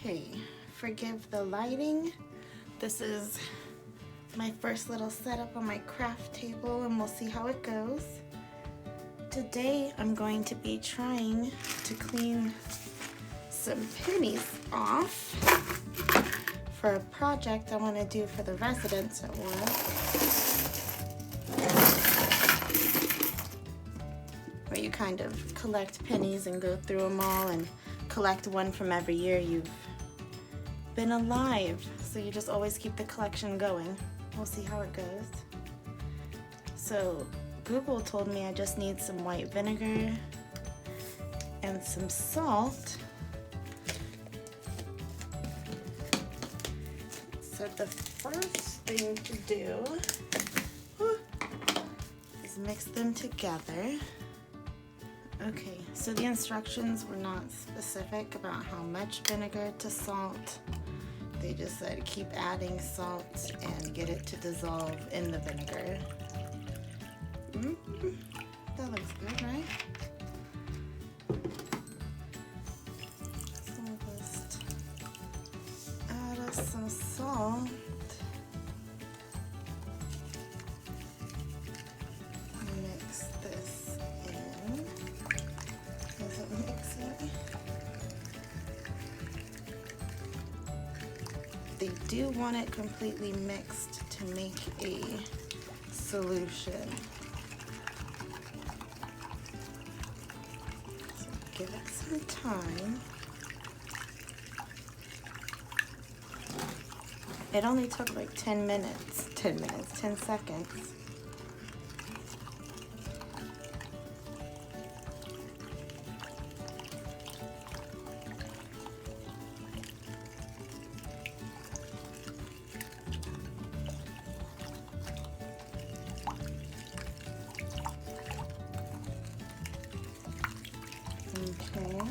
Okay, forgive the lighting. This is my first little setup on my craft table and we'll see how it goes. Today I'm going to be trying to clean some pennies off for a project I want to do for the residents at work. Where you kind of collect pennies and go through them all and collect one from every year you've been alive. So you just always keep the collection going. We'll see how it goes. So Google told me I just need some white vinegar and some salt. So the first thing to do is mix them together. Okay, so the instructions were not specific about how much vinegar to salt. They just said keep adding salt and get it to dissolve in the vinegar. That looks good, right? So we'll just add us some salt. Mix this in. Does it mix it? They do want it completely mixed to make a solution. So give it some time. It only took like 10 seconds. Okay.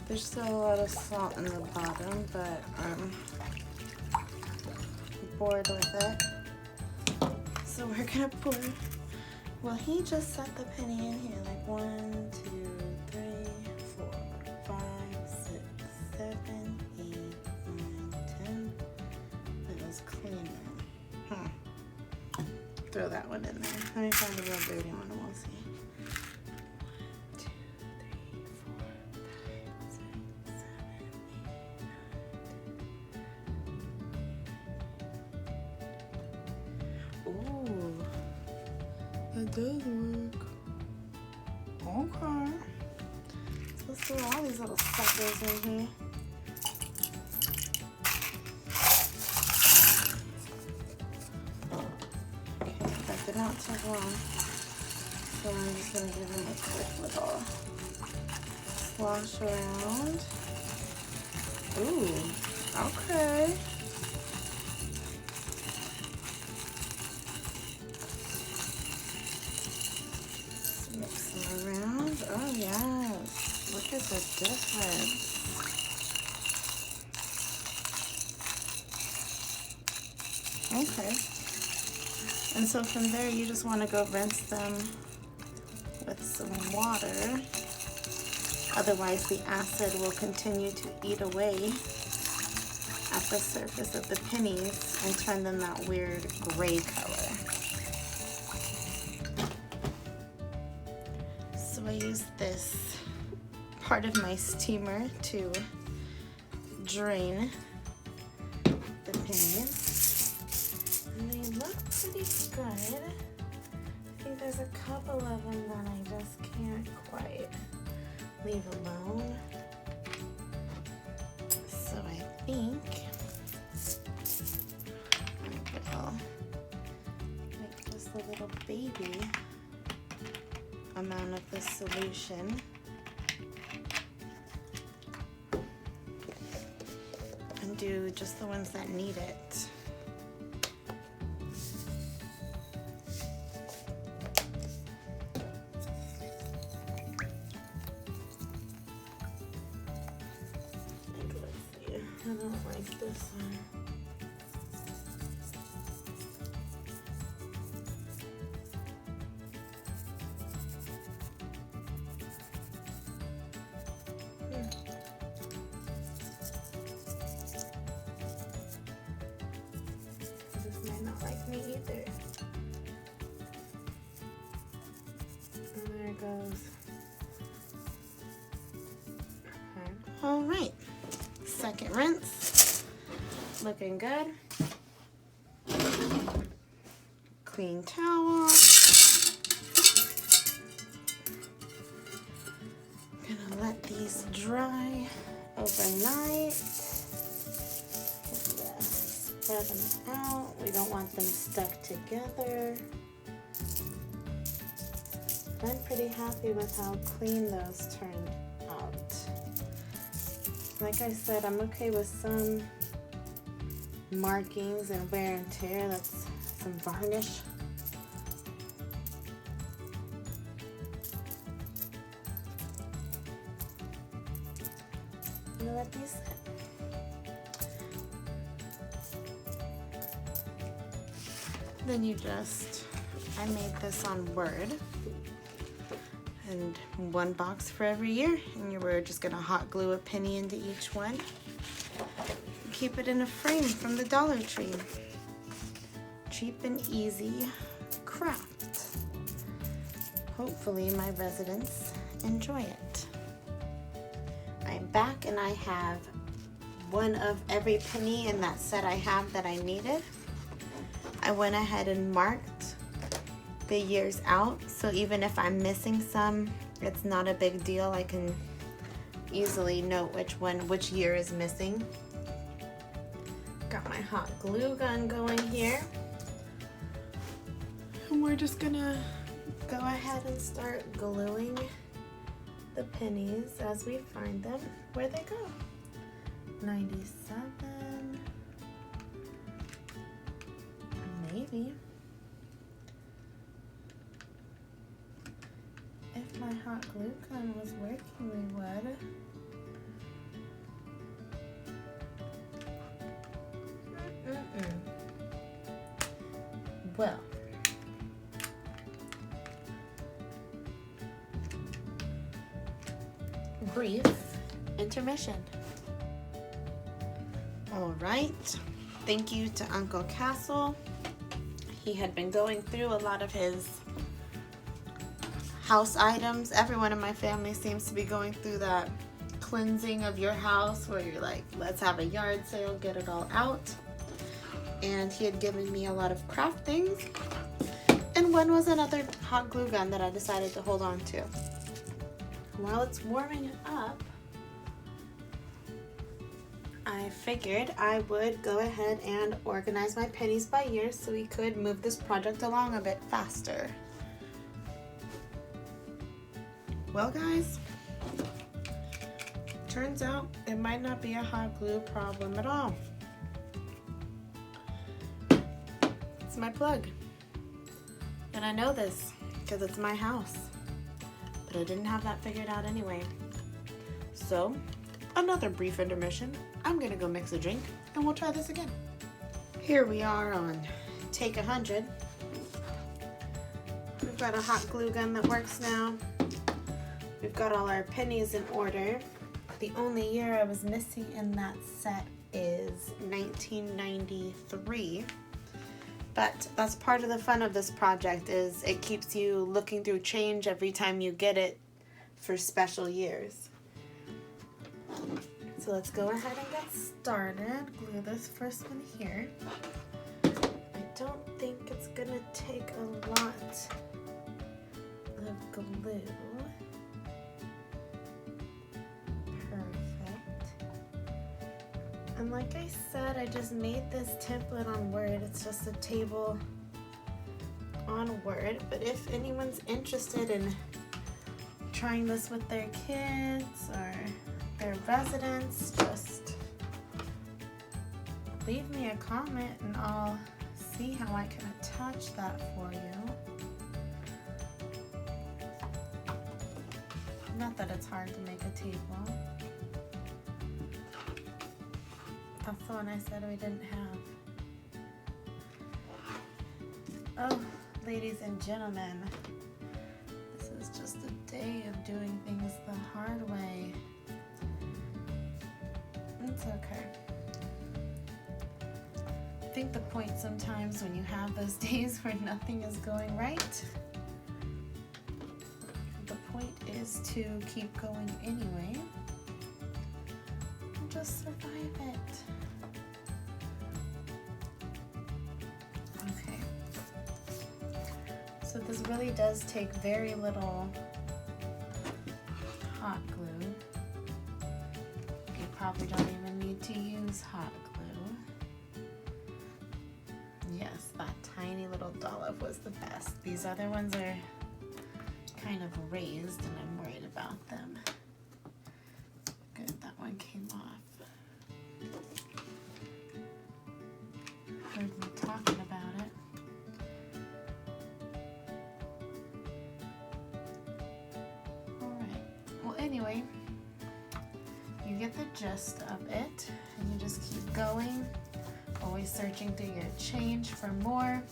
There's still a lot of salt in the bottom, but I'm bored with it. So we're gonna pour, well, he just set the penny in here, like 1, 2, 3, 4, 5, 6, 7, 8, 9, 10. It was cleaner. Throw that one in there. Let me find a real dirty one and we'll see. Ooh, that does work. Okay. So let's throw all these little suckers in here. Okay, that did not take long. So I'm just gonna give them a quick little slosh around. Ooh, okay. Mix them around. Oh yes, look at the difference. Okay. And so from there you just want to go rinse them with some water. Otherwise the acid will continue to eat away at the surface of the pennies and turn them that weird gray color. So I use this part of my steamer to drain the pennies. And they look pretty good. I think there's a couple of them that I just can't quite leave alone. So I think I will make just a little baby amount of the solution and do just the ones that need it. I don't like this one. All right, second rinse, looking good. Clean towel. Gonna let these dry overnight. Spread them out. We don't want them stuck together. I'm pretty happy with how clean those turned out. Like I said, I'm okay with some markings and wear and tear. That's some varnish. I'm gonna let these sit. Then I made this on Word. And one box for every year, and you were just gonna hot glue a penny into each one. Keep it in a frame from the Dollar Tree. Cheap and easy craft. Hopefully my residents enjoy it. I'm back and I have one of every penny in that set I have that I needed. I went ahead and marked the years out, so even if I'm missing some, it's not a big deal. I can easily note which year is missing. Got my hot glue gun going here. And we're just gonna go ahead and start gluing the pennies as we find them where they go. 97, maybe. If my hot glue gun was working, we would. Well, brief intermission. All right, thank you to Uncle Castle. He had been going through a lot of his house items. Everyone in my family seems to be going through that cleansing of your house where you're like, let's have a yard sale, get it all out. And he had given me a lot of craft things, and one was another hot glue gun that I decided to hold on to. While it's warming up, I figured I would go ahead and organize my pennies by year so we could move this project along a bit faster. Well guys, turns out it might not be a hot glue problem at all. It's my plug. And I know this because it's my house. But I didn't have that figured out anyway. So, another brief intermission. I'm gonna go mix a drink and we'll try this again. Here we are on take 100. We've got a hot glue gun that works now. We've got all our pennies in order. The only year I was missing in that set is 1993. But that's part of the fun of this project, is it keeps you looking through change every time you get it for special years. So let's go ahead and get started. Glue this first one here. I don't think it's gonna take a lot of glue. And like I said, I just made this template on Word. It's just a table on Word. But if anyone's interested in trying this with their kids or their residents, just leave me a comment and I'll see how I can attach that for you. Not that it's hard to make a table. That's the one I said we didn't have. Oh, ladies and gentlemen, this is just a day of doing things the hard way. It's okay. I think the point sometimes when you have those days where nothing is going right, the point is to keep going anyway. just survive it. Okay. So this really does take very little hot glue. You probably don't even need to use hot glue. Yes, that tiny little dollop was the best. These other ones are kind of raised and I'm worried about them. Good, that one came off. Heard me talking about it. Alright, well anyway, you get the gist of it and you just keep going, always searching through your change for more.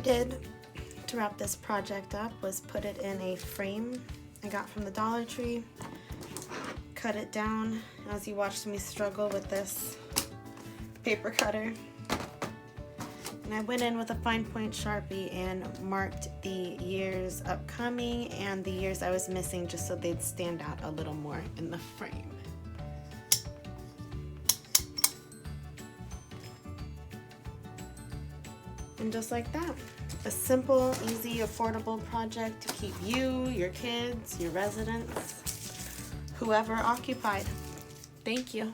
did to wrap this project up was put it in a frame I got from the Dollar Tree. Cut it down as you watched me struggle with this paper cutter. And I went in with a fine point Sharpie and marked the years upcoming and the years I was missing just so they'd stand out a little more in the frame. And just like that, a simple, easy, affordable project to keep you, your kids, your residents, whoever occupied. Thank you.